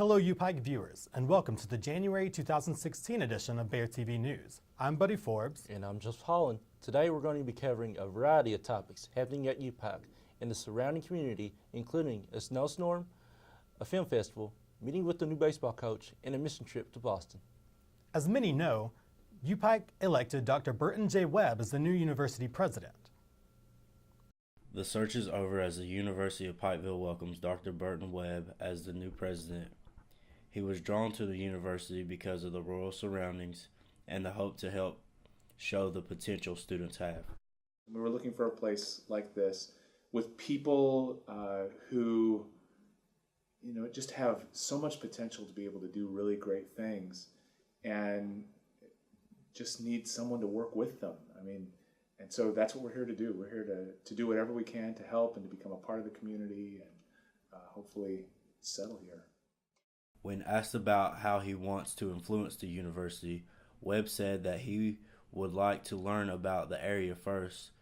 Hello UPIKE viewers, and welcome to the January 2016 edition of Bear TV News. I'm Buddy Forbes. And I'm Joseph Holland. Today we're going to be covering a variety of topics happening at UPIKE and the surrounding community, including a snowstorm, a film festival, meeting with the new baseball coach, and a mission trip to Boston. As many know, UPIKE elected Dr. Burton J. Webb as the new university president. The search is over as the University of Pikeville welcomes Dr. Burton Webb as the new president. He was drawn to the university because of the rural surroundings and the hope to help show the potential students have. We were looking for a place like this with people who, just have so much potential to be able to do really great things and just need someone to work with them. And so that's what we're here to do. We're here to do whatever we can to help and to become a part of the community and hopefully settle here. When asked about how he wants to influence the university, Webb said that he would like to learn about the area first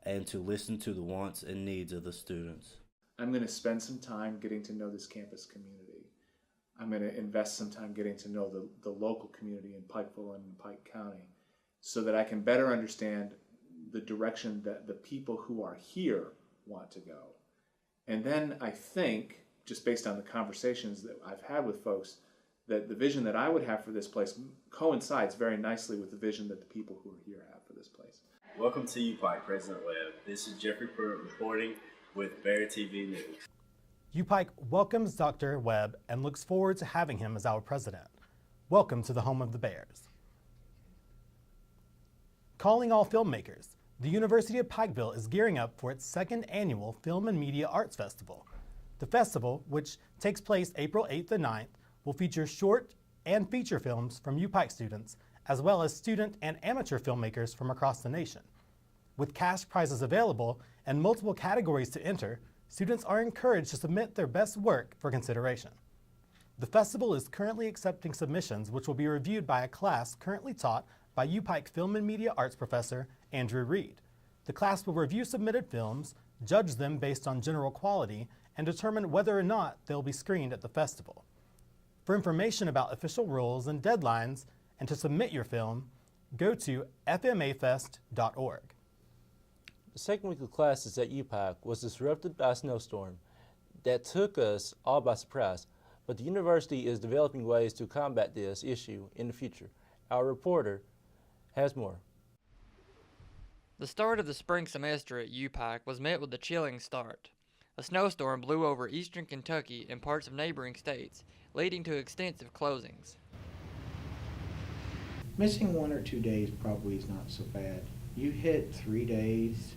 and to listen to the wants and needs of the students. I'm going to spend some time getting to know this campus community. I'm going to invest some time getting to know the local community in Pikeville and in Pike County so that I can better understand the direction that the people who are here want to go. And then I think, just based on the conversations that I've had with folks, that the vision that I would have for this place coincides very nicely with the vision that the people who are here have for this place. Welcome to UPIKE, President Webb. This is Jeffrey Pruitt reporting with Bear TV News. UPIKE welcomes Dr. Webb and looks forward to having him as our president. Welcome to the home of the Bears. Calling all filmmakers, the University of Pikeville is gearing up for its second annual Film and Media Arts Festival. The festival, which takes place April 8th and 9th, will feature short and feature films from UPIKE students, as well as student and amateur filmmakers from across the nation. With cash prizes available and multiple categories to enter, students are encouraged to submit their best work for consideration. The festival is currently accepting submissions, which will be reviewed by a class currently taught by UPIKE Film and Media Arts professor Andrew Reed. The class will review submitted films, judge them based on general quality, and determine whether or not they'll be screened at the festival. For information about official rules and deadlines and to submit your film, go to fmafest.org. The second week of classes at UPIKE was disrupted by a snowstorm that took us all by surprise, but the university is developing ways to combat this issue in the future. Our reporter has more. The start of the spring semester at UPIKE was met with a chilling start. A snowstorm blew over eastern Kentucky and parts of neighboring states, leading to extensive closings. Missing 1 or 2 days probably is not so bad. You hit 3 days,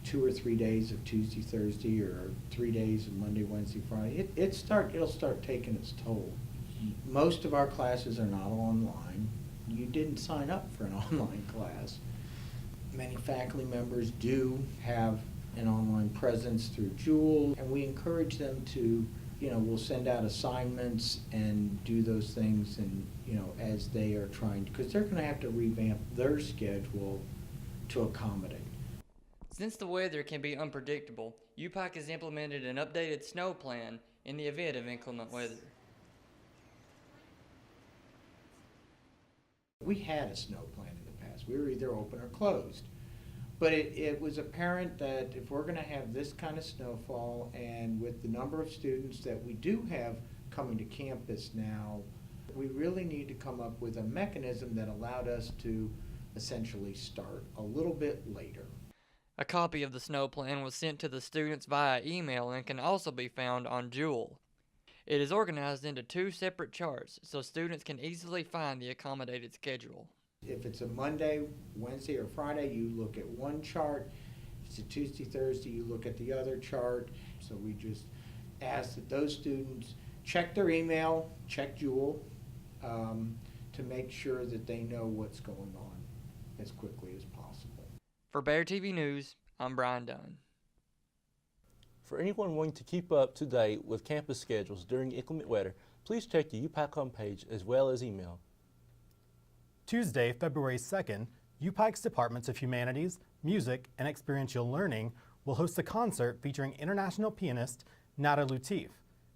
2 or 3 days of Tuesday, Thursday, or 3 days of Monday, Wednesday, Friday, it'll start taking its toll. Most of our classes are not online. You didn't sign up for an online class. Many faculty members do have an online presence through Jewel, and we encourage them to, we'll send out assignments and do those things, and as they are trying, because they're going to have to revamp their schedule to accommodate. Since the weather can be unpredictable, UPIKE has implemented an updated snow plan in the event of inclement weather. We had a snow plan in the past. We were either open or closed. But it was apparent that if we're going to have this kind of snowfall, and with the number of students that we do have coming to campus now, we really need to come up with a mechanism that allowed us to essentially start a little bit later. A copy of the snow plan was sent to the students via email and can also be found on Jewel. It is organized into 2 separate charts so students can easily find the accommodated schedule. If it's a Monday, Wednesday, or Friday, you look at one chart. If it's a Tuesday, Thursday, you look at the other chart. So we just ask that those students check their email, check Jewel, to make sure that they know what's going on as quickly as possible. For Bear TV News, I'm Brian Dunn. For anyone wanting to keep up to date with campus schedules during inclement weather, please check the UPIKE homepage as well as email. Tuesday, February 2nd, UPIKE's Departments of Humanities, Music, and Experiential Learning will host a concert featuring international pianist Nada Lutif.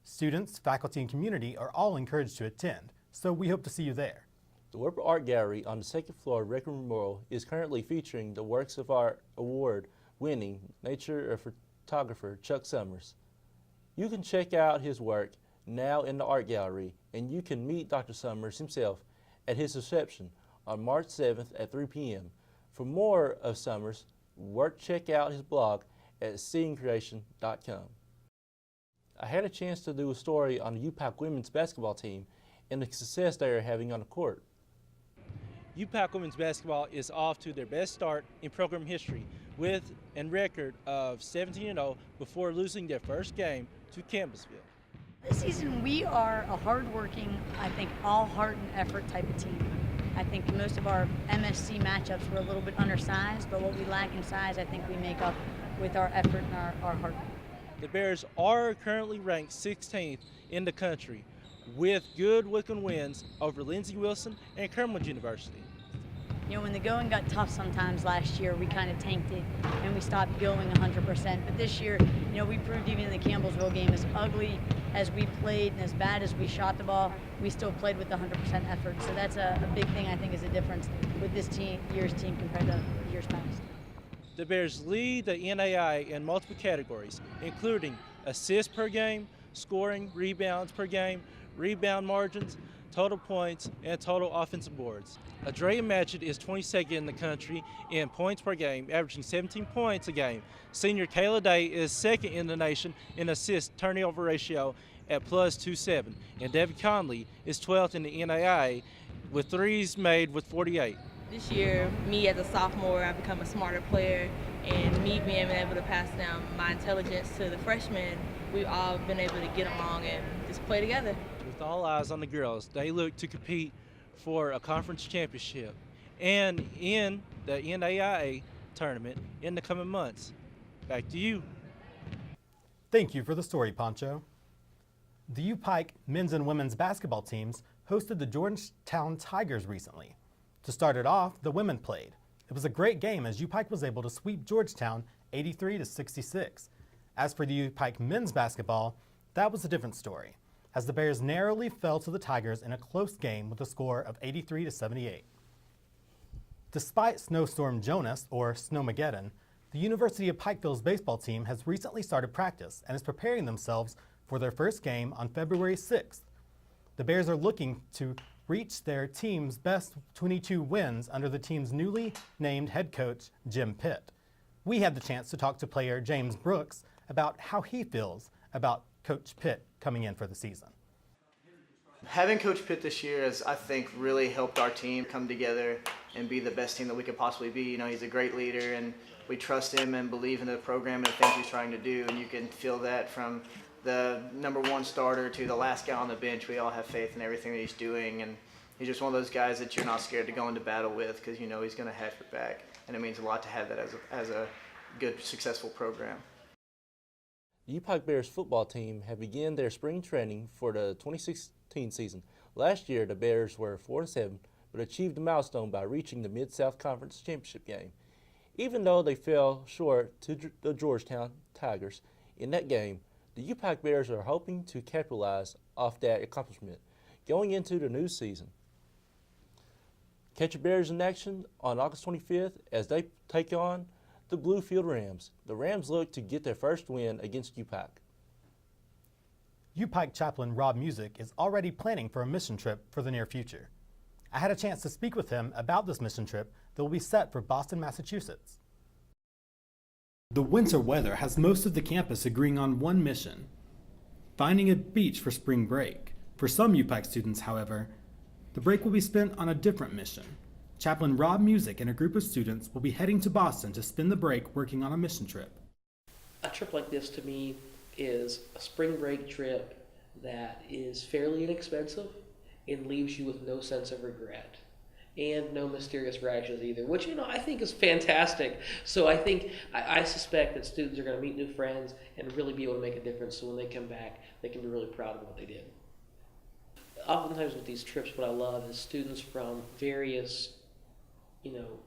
Students, faculty, and community are all encouraged to attend, so we hope to see you there. The Werber Art Gallery on the second floor of Record Memorial is currently featuring the works of art award-winning nature photographer Chuck Summers. You can check out his work now in the art gallery, and you can meet Dr. Summers himself at his reception on March 7th at 3 p.m. For more of Summers' work, check out his blog at seeingcreation.com. I had a chance to do a story on the UPIKE women's basketball team and the success they are having on the court. UPIKE women's basketball is off to their best start in program history with a record of 17-0 before losing their first game to Campbellsville. This season we are a hard-working, I think, all heart and effort type of team. I think most of our MSC matchups were a little bit undersized, but what we lack in size I think we make up with our effort and our heart. The Bears are currently ranked 16th in the country with good looking wins over Lindsey Wilson and Kermit University. You know, when the going got tough sometimes last year, we kind of tanked it and we stopped going 100%. But this year, you know, we proved even in the Campbellsville game, as ugly as we played and as bad as we shot the ball, we still played with 100% effort. So that's a big thing, I think, is a difference with this year's team compared to years past. The Bears lead the NAI in multiple categories, including assists per game, scoring, rebounds per game, rebound margins, total points, and total offensive boards. Adrea Matchett is 22nd in the country in points per game, averaging 17 points a game. Senior Kayla Day is second in the nation in assist turnover ratio at +2.7, and Debbie Conley is 12th in the NAIA with threes made with 48. This year, me as a sophomore, I've become a smarter player, and me being able to pass down my intelligence to the freshmen, we've all been able to get along and just play together. With all eyes on the girls, they look to compete for a conference championship and in the NAIA tournament in the coming months. Back to you. Thank you for the story, Pancho. The UPIKE men's and women's basketball teams hosted the Georgetown Tigers recently. To start it off, the women played. It was a great game as UPIKE was able to sweep Georgetown 83-66. As for the UPIKE men's basketball, that was a different story, as the Bears narrowly fell to the Tigers in a close game with a score of 83-78. Despite Snowstorm Jonas, or Snowmageddon, the University of Pikeville's baseball team has recently started practice and is preparing themselves for their first game on February 6th. The Bears are looking to reach their team's best 22 wins under the team's newly named head coach, Jim Pitt. We had the chance to talk to player James Brooks about how he feels about Coach Pitt coming in for the season. Having Coach Pitt this year has, I think, really helped our team come together and be the best team that we could possibly be. You know, he's a great leader, and we trust him and believe in the program and the things he's trying to do, and you can feel that from the #1 starter to the last guy on the bench. We all have faith in everything that he's doing, and he's just one of those guys that you're not scared to go into battle with because you know he's going to have your back, and it means a lot to have that as a good, successful program. The UPIKE Bears football team have begun their spring training for the 2016 season. Last year, the Bears were 4-7, but achieved a milestone by reaching the Mid-South Conference Championship game. Even though they fell short to the Georgetown Tigers in that game, the UPIKE Bears are hoping to capitalize off that accomplishment going into the new season. Catch your Bears in action on August 25th as they take on the Bluefield Rams. The Rams look to get their first win against UPIKE. UPIKE chaplain Rob Music is already planning for a mission trip for the near future. I had a chance to speak with him about this mission trip that will be set for Boston, Massachusetts. The winter weather has most of the campus agreeing on one mission: finding a beach for spring break. For some UPIKE students, however, the break will be spent on a different mission. Chaplain Rob Music and a group of students will be heading to Boston to spend the break working on a mission trip. A trip like this to me is a spring break trip that is fairly inexpensive and leaves you with no sense of regret and no mysterious rations either, which, you know, I think is fantastic. So I suspect that students are going to meet new friends and really be able to make a difference, so when they come back, they can be really proud of what they did. Oftentimes with these trips, what I love is students from various,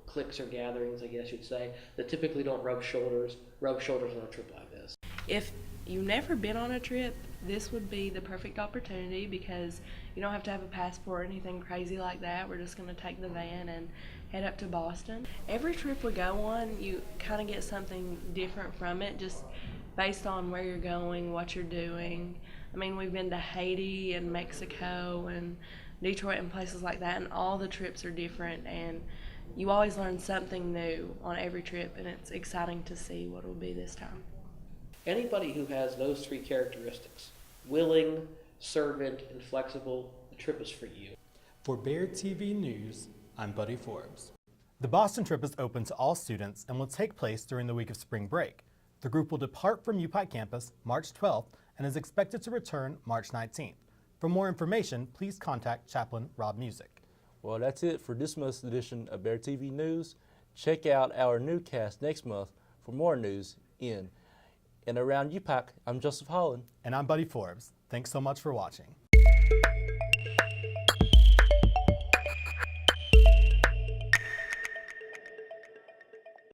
cliques or gatherings, I guess you'd say, that typically don't rub shoulders on a trip like this. If you've never been on a trip This would be the perfect opportunity because you don't have to have a passport or anything crazy like that. We're just going to take the van and head up to Boston. Every trip we go on, you kind of get something different from it, just based on where you're going, what you're doing. I mean, we've been to Haiti and Mexico and Detroit and places like that, and all the trips are different, and you always learn something new on every trip, and it's exciting to see what it will be this time. Anybody who has those three characteristics, willing, servant, and flexible, the trip is for you. For Bear TV News, I'm Buddy Forbes. The Boston trip is open to all students and will take place during the week of spring break. The group will depart from UPIKE campus March 12th and is expected to return March 19th. For more information, please contact Chaplain Rob Music. Well, that's it for this month's edition of Bear TV News. Check out our newscast next month for more news in and around UPIKE. I'm Joseph Holland. And I'm Buddy Forbes. Thanks so much for watching.